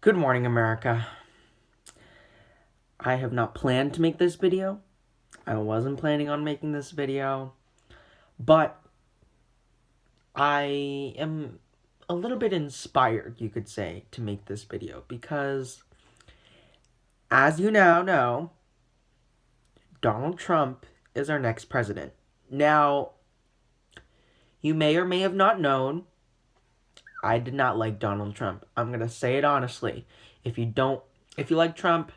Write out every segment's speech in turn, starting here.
Good morning, America. I have not planned to make this video. I wasn't planning on making this video, but I am a little bit inspired, you could say, to make this video because, as you now know, Donald Trump is our next president. Now, you may or may have not known, I did not like Donald Trump. I'm going to say it honestly. If you like Trump,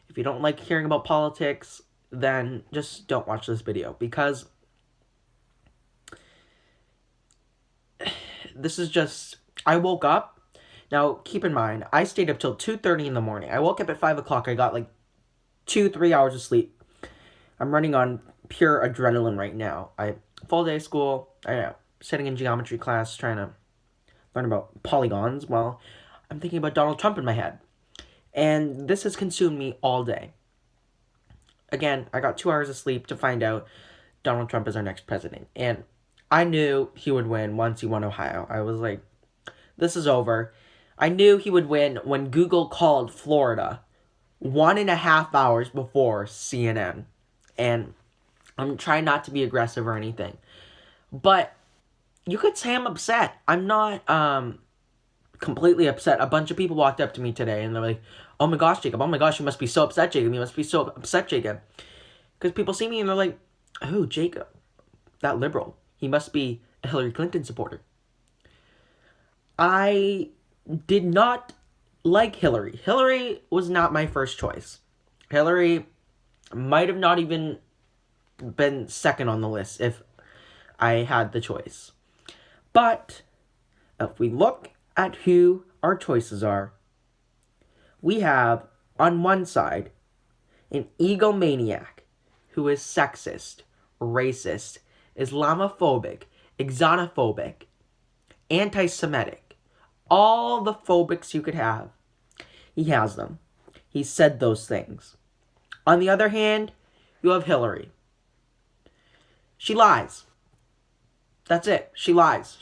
if you don't like hearing about politics, then just don't watch this video because this is just, I woke up. Now, keep in mind, I stayed up till 2:30 in the morning. I woke up at 5 o'clock. I got like 2-3 hours of sleep. I'm running on pure adrenaline right now. Full day of school. Sitting in geometry class trying to learn about polygons while I'm thinking about Donald Trump in my head. And this has consumed me all day. Again, I got 2 hours of sleep to find out Donald Trump is our next president. And I knew he would win once he won Ohio. I was like, this is over. I knew he would win when Google called Florida 1.5 hours before CNN. And I'm trying not to be aggressive or anything. But you could say I'm upset. I'm not completely upset. A bunch of people walked up to me today and they're like, oh my gosh, Jacob. Oh my gosh, you must be so upset, Jacob. You must be so upset, Jacob. Because people see me and they're like, oh, Jacob, that liberal. He must be a Hillary Clinton supporter. I did not like Hillary. Hillary was not my first choice. Hillary might have not even been second on the list if I had the choice. But if we look at who our choices are, we have on one side an egomaniac who is sexist, racist, Islamophobic, xenophobic, anti-Semitic, all the phobics you could have. He has them. He said those things. On the other hand, you have Hillary. She lies. That's it. She lies.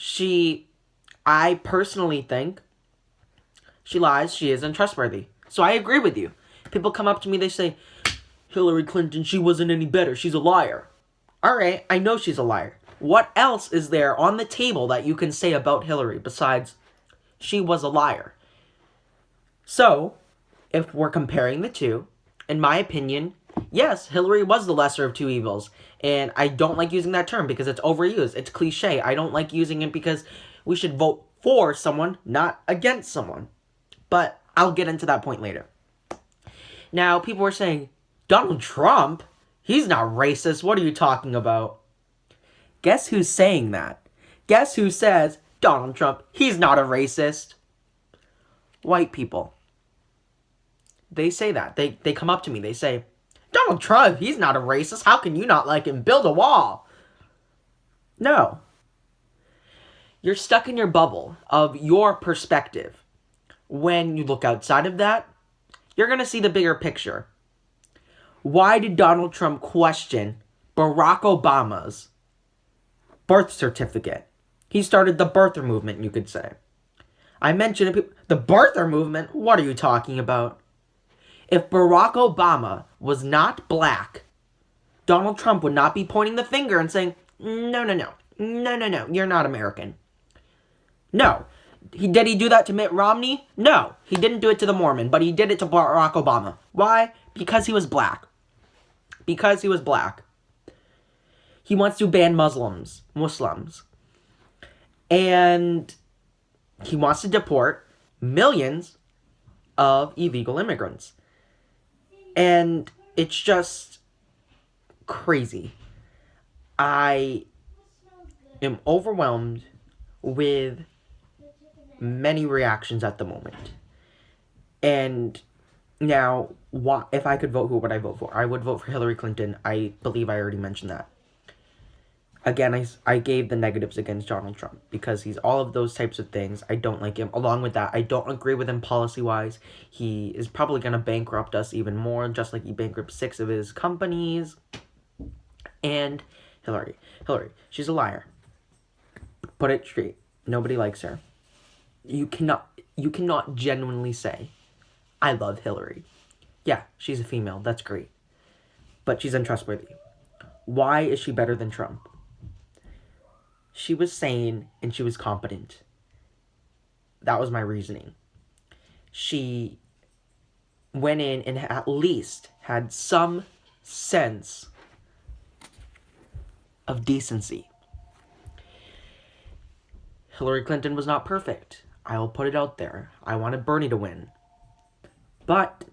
I personally think she lies. She is untrustworthy. So I agree with you. People come up to me, they say, Hillary Clinton, she wasn't any better. She's a liar. All right, I know she's a liar. What else is there on the table that you can say about Hillary besides she was a liar? So, if we're comparing the two, in my opinion, yes, Hillary was the lesser of two evils. And I don't like using that term because it's overused. It's cliche. I don't like using it because we should vote for someone, not against someone. But I'll get into that point later. Now, people were saying, Donald Trump? He's not racist. What are you talking about? Guess who's saying that? Guess who says, Donald Trump, he's not a racist? White people. They say that. They come up to me. They say, Donald Trump, he's not a racist. How can you not like him? Build a wall. No. You're stuck in your bubble of your perspective. When you look outside of that, you're going to see the bigger picture. Why did Donald Trump question Barack Obama's birth certificate? He started the birther movement, you could say. I mentioned it. The birther movement? What are you talking about? If Barack Obama was not black, Donald Trump would not be pointing the finger and saying, no, you're not American. No. Did he do that to Mitt Romney? No. He didn't do it to the Mormon, but he did it to Barack Obama. Why? Because he was black. Because he was black. He wants to ban Muslims. And he wants to deport millions of illegal immigrants. And it's just crazy. I am overwhelmed with many reactions at the moment. And now, if I could vote, who would I vote for? I would vote for Hillary Clinton. I believe I already mentioned that. Again, I gave the negatives against Donald Trump because he's all of those types of things. I don't like him. Along with that, I don't agree with him policy-wise. He is probably going to bankrupt us even more, just like he bankrupted 6 of his companies. And Hillary, she's a liar. Put it straight. Nobody likes her. You cannot genuinely say I love Hillary. Yeah, she's a female. That's great. But she's untrustworthy. Why is she better than Trump? She was sane and she was competent. That was my reasoning. She went in and at least had some sense of decency. Hillary Clinton was not perfect. I will put it out there. I wanted Bernie to win. But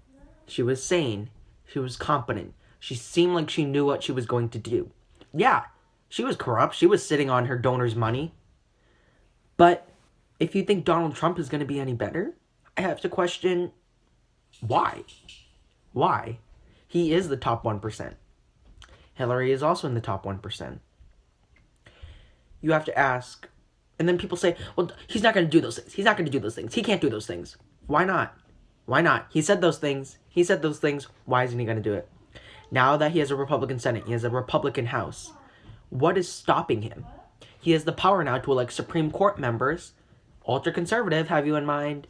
she was sane. She was competent. She seemed like she knew what she was going to do. Yeah, she was corrupt. She was sitting on her donors' money. But if you think Donald Trump is going to be any better, I have to question why. Why? He is the top 1%. Hillary is also in the top 1%. You have to ask, and then people say, well, he's not going to do those things. He's not going to do those things. He can't do those things. Why not? Why not? He said those things. He said those things. Why isn't he going to do it? Now that he has a Republican Senate, he has a Republican House, what is stopping him? He has the power now to elect Supreme Court members. Ultra-conservative, have you in mind?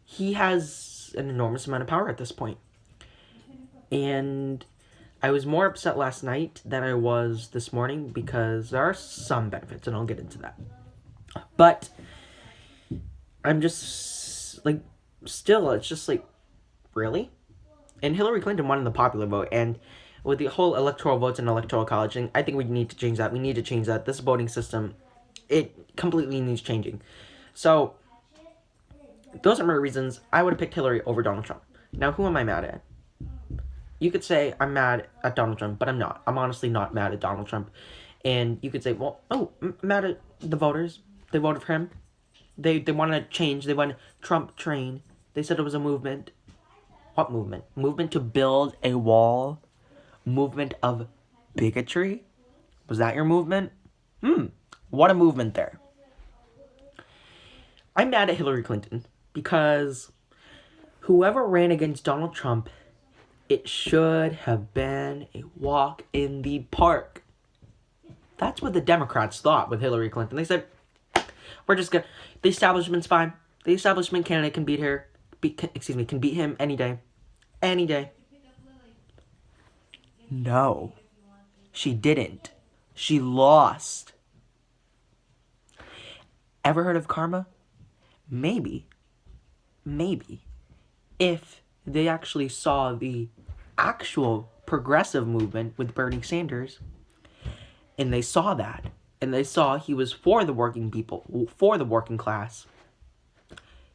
He has an enormous amount of power at this point. And I was more upset last night than I was this morning because there are some benefits, and I'll get into that. But I'm just, like, still, it's just like, really? And Hillary Clinton won in the popular vote, and with the whole electoral votes and electoral college thing, I think we need to change that. We need to change that. This voting system, it completely needs changing. So, those are my reasons. I would have picked Hillary over Donald Trump. Now, who am I mad at? You could say I'm mad at Donald Trump, but I'm not. I'm honestly not mad at Donald Trump. And you could say, well, I'm mad at the voters. They voted for him. They want to change. They want Trump train. They said it was a movement. What movement? Movement to build a wall? Movement of bigotry? Was that your movement? What a movement there. I'm mad at Hillary Clinton because whoever ran against Donald Trump, it should have been a walk in the park. That's what the Democrats thought with Hillary Clinton. They said, we're just gonna, the establishment's fine. The establishment candidate can beat him any day. Any day. No. She didn't. She lost. Ever heard of karma? Maybe. If they actually saw the actual progressive movement with Bernie Sanders, and they saw that, and they saw he was for the working people, for the working class,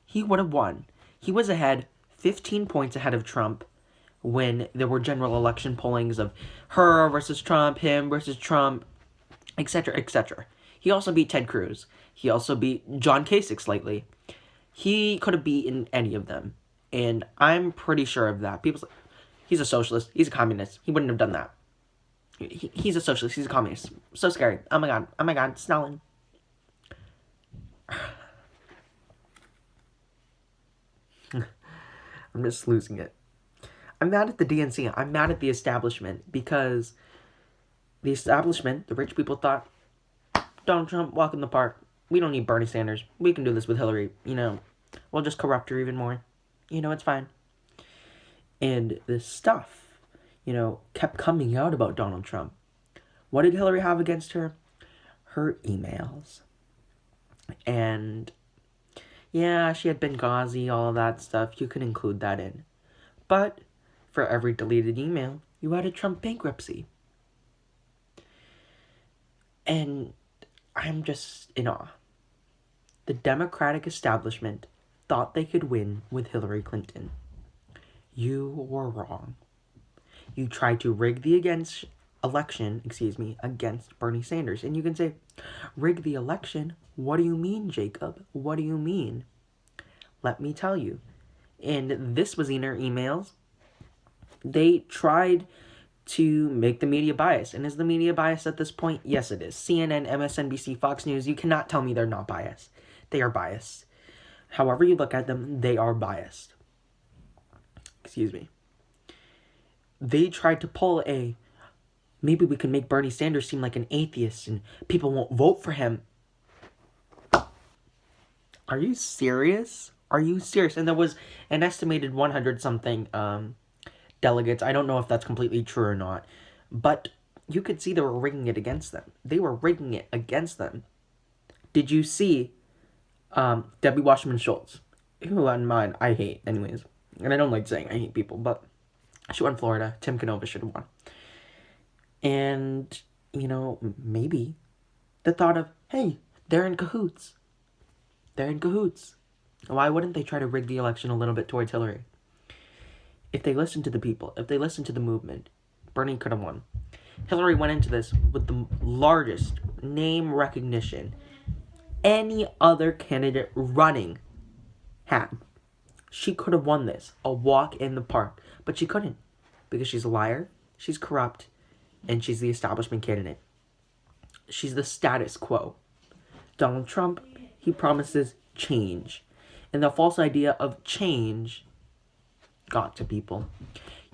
he would have won. He was ahead, 15 points ahead of Trump, when there were general election pollings of her versus Trump, him versus Trump, etc., etc. He also beat Ted Cruz. He also beat John Kasich slightly. He could have beaten any of them. And I'm pretty sure of that. People say, he's a socialist. He's a communist. He wouldn't have done that. He's a socialist. He's a communist. So scary. Oh my god. Oh my god. Stalin. I'm just losing it. I'm mad at the DNC. I'm mad at the establishment because the establishment, the rich people thought, Donald Trump, walk in the park. We don't need Bernie Sanders. We can do this with Hillary. We'll just corrupt her even more. It's fine. And this stuff, kept coming out about Donald Trump. What did Hillary have against her? Her emails. And, yeah, she had Benghazi, all of that stuff. You can include that in. But for every deleted email, you had a Trump bankruptcy. And I'm just in awe. The Democratic establishment thought they could win with Hillary Clinton. You were wrong. You tried to rig the election against Bernie Sanders. And you can say, rig the election? What do you mean, Jacob? What do you mean? Let me tell you. And this was in her emails. They tried to make the media biased. And is the media biased at this point? Yes, it is. CNN, MSNBC, Fox News, you cannot tell me they're not biased. They are biased. However you look at them, they are biased. They tried to pull maybe we can make Bernie Sanders seem like an atheist and people won't vote for him. Are you serious? Are you serious? And there was an estimated 100 something delegates. I don't know if that's completely true or not, but you could see they were rigging it against them. They were rigging it against them. Did you see Debbie Wasserman Schultz, who on mine I hate anyways, and I don't like saying I hate people, but she won Florida. Tim Canova should have won. And, maybe the thought of, hey, they're in cahoots. They're in cahoots. Why wouldn't they try to rig the election a little bit towards Hillary? If they listened to the people, if they listened to the movement, Bernie could have won. Hillary went into this with the largest name recognition any other candidate running had. She could have won this, a walk in the park, but she couldn't because she's a liar, she's corrupt, and she's the establishment candidate. She's the status quo. Donald Trump, he promises change. And the false idea of change got to people.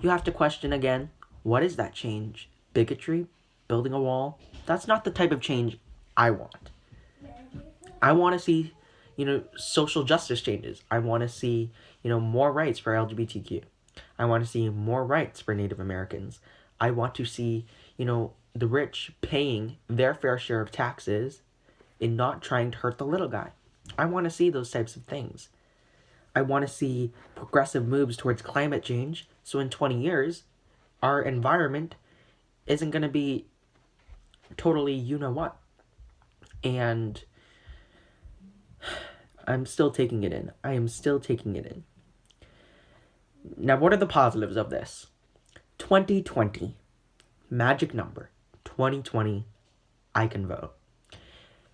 You have to question again, what is that change? Bigotry? Building a wall? That's not the type of change I want. I want to see, social justice changes. I want to see, more rights for LGBTQ. I want to see more rights for Native Americans. I want to see, the rich paying their fair share of taxes and not trying to hurt the little guy. I want to see those types of things. I want to see progressive moves towards climate change. So in 20 years, our environment isn't going to be totally you-know-what. And I'm still taking it in. I am still taking it in. Now, what are the positives of this? 2020. Magic number. 2020. I can vote.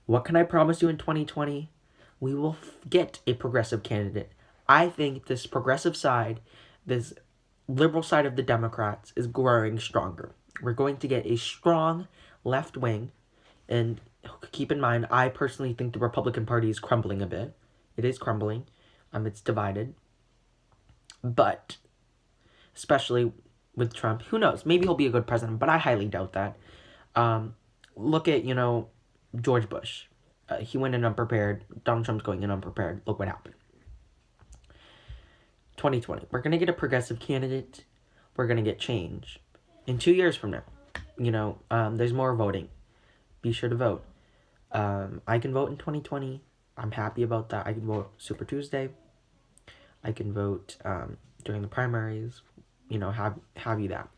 What can I promise you in 2020? We will get a progressive candidate. I think this progressive side, this liberal side of the Democrats is growing stronger. We're going to get a strong left wing. And keep in mind, I personally think the Republican Party is crumbling a bit. It is crumbling. It's divided. But, especially with Trump, who knows? Maybe he'll be a good president, but I highly doubt that. Look at, George Bush. He went in unprepared. Donald Trump's going in unprepared. Look what happened. 2020. We're going to get a progressive candidate. We're going to get change. In 2 years from now, there's more voting. Be sure to vote. I can vote in 2020. I'm happy about that. I can vote Super Tuesday. I can vote during the primaries. Have you that.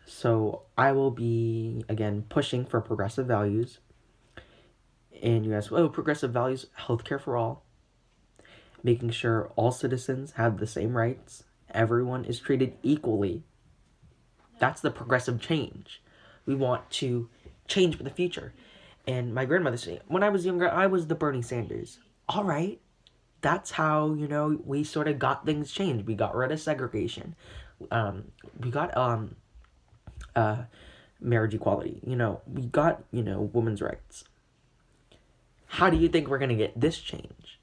So I will be, again, pushing for progressive values. And you ask, progressive values, healthcare for all. Making sure all citizens have the same rights. Everyone is treated equally. That's the progressive change. We want to change for the future. And my grandmother said, when I was younger, I was the Bernie Sanders. All right. That's how, we sort of got things changed. We got rid of segregation. We got marriage equality. We got, women's rights. How do you think we're going to get this change?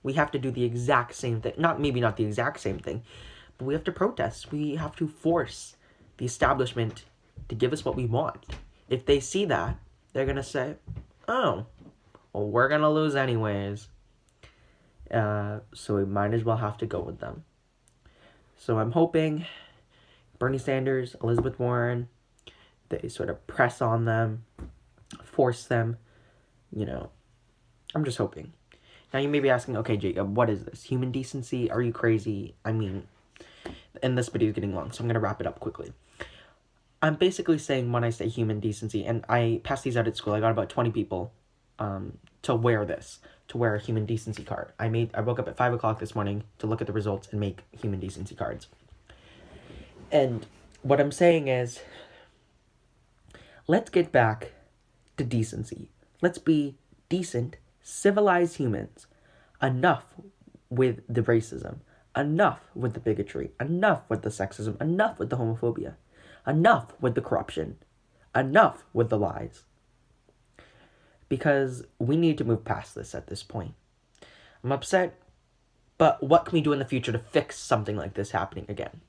We have to do the exact same thing. Maybe not the exact same thing, but we have to protest. We have to force the establishment to give us what we want. If they see that, they're going to say, oh, well, we're going to lose anyways. So we might as well have to go with them. So I'm hoping Bernie Sanders, Elizabeth Warren, they sort of press on them, force them, I'm just hoping. Now you may be asking, okay, Jacob, what is this? Human decency? Are you crazy? And this video is getting long, so I'm going to wrap it up quickly. I'm basically saying when I say human decency, and I passed these out at school, I got about 20 people to wear a human decency card. I woke up at 5 o'clock this morning to look at the results and make human decency cards. And what I'm saying is, let's get back to decency. Let's be decent, civilized humans. Enough with the racism. Enough with the bigotry. Enough with the sexism. Enough with the homophobia. Enough with the corruption. Enough with the lies. Because we need to move past this at this point. I'm upset, but what can we do in the future to fix something like this happening again?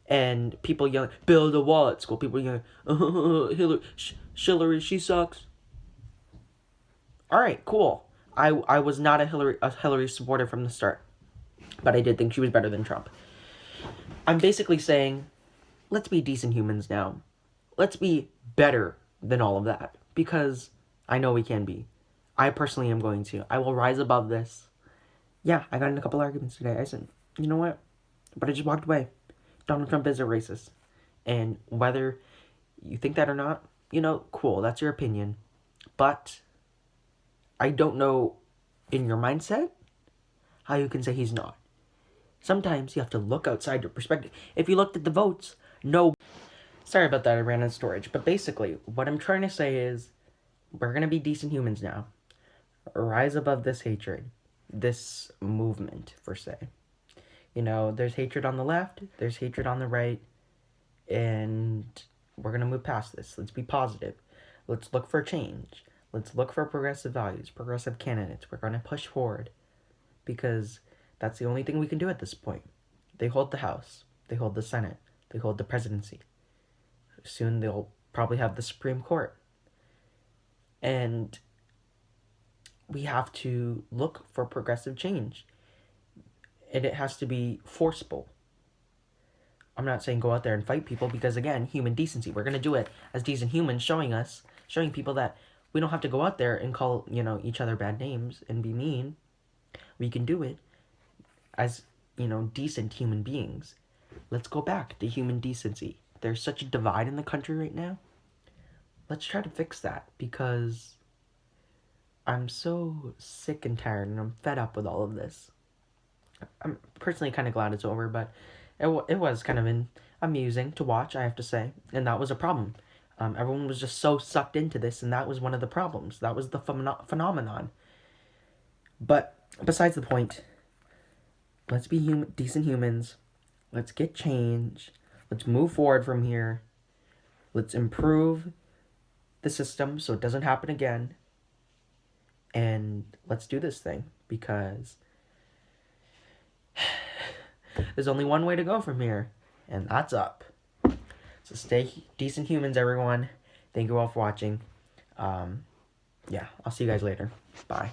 And people yelling, build a wall at school. People yelling, Hillary, she sucks. All right, cool. I was not a Hillary supporter from the start, but I did think she was better than Trump. I'm basically saying, let's be decent humans now. Let's be better than all of that, because I know we can be. I personally am going to. I will rise above this. Yeah, I got in a couple arguments today. I said, you know what? But I just walked away. Donald Trump is a racist. And whether you think that or not, cool, that's your opinion. But I don't know, in your mindset, how you can say he's not. Sometimes you have to look outside your perspective. If you looked at the votes, no. Sorry about that, I ran out of storage. But basically, what I'm trying to say is, we're going to be decent humans now. Rise above this hatred. This movement, per se. There's hatred on the left, there's hatred on the right, and we're going to move past this. Let's be positive. Let's look for change. Let's look for progressive values, progressive candidates. We're going to push forward, because that's the only thing we can do at this point. They hold the House. They hold the Senate. They hold the presidency. Soon they'll probably have the Supreme Court. And we have to look for progressive change. And it has to be forceful. I'm not saying go out there and fight people, because again, human decency. We're going to do it as decent humans, showing people that we don't have to go out there and call, each other bad names and be mean. We can do it as, decent human beings. Let's go back to human decency. There's such a divide in the country right now. Let's try to fix that, because I'm so sick and tired and I'm fed up with all of this. I'm personally kind of glad it's over, but it was kind of amusing to watch, I have to say, and that was a problem. Everyone was just so sucked into this, and that was one of the problems. That was the phenomenon. But besides the point, let's be decent humans. Let's get change. Let's move forward from here. Let's improve the system so it doesn't happen again. And let's do this thing, because there's only one way to go from here, and that's up. So stay decent humans, everyone. Thank you all for watching. Yeah, I'll see you guys later. Bye.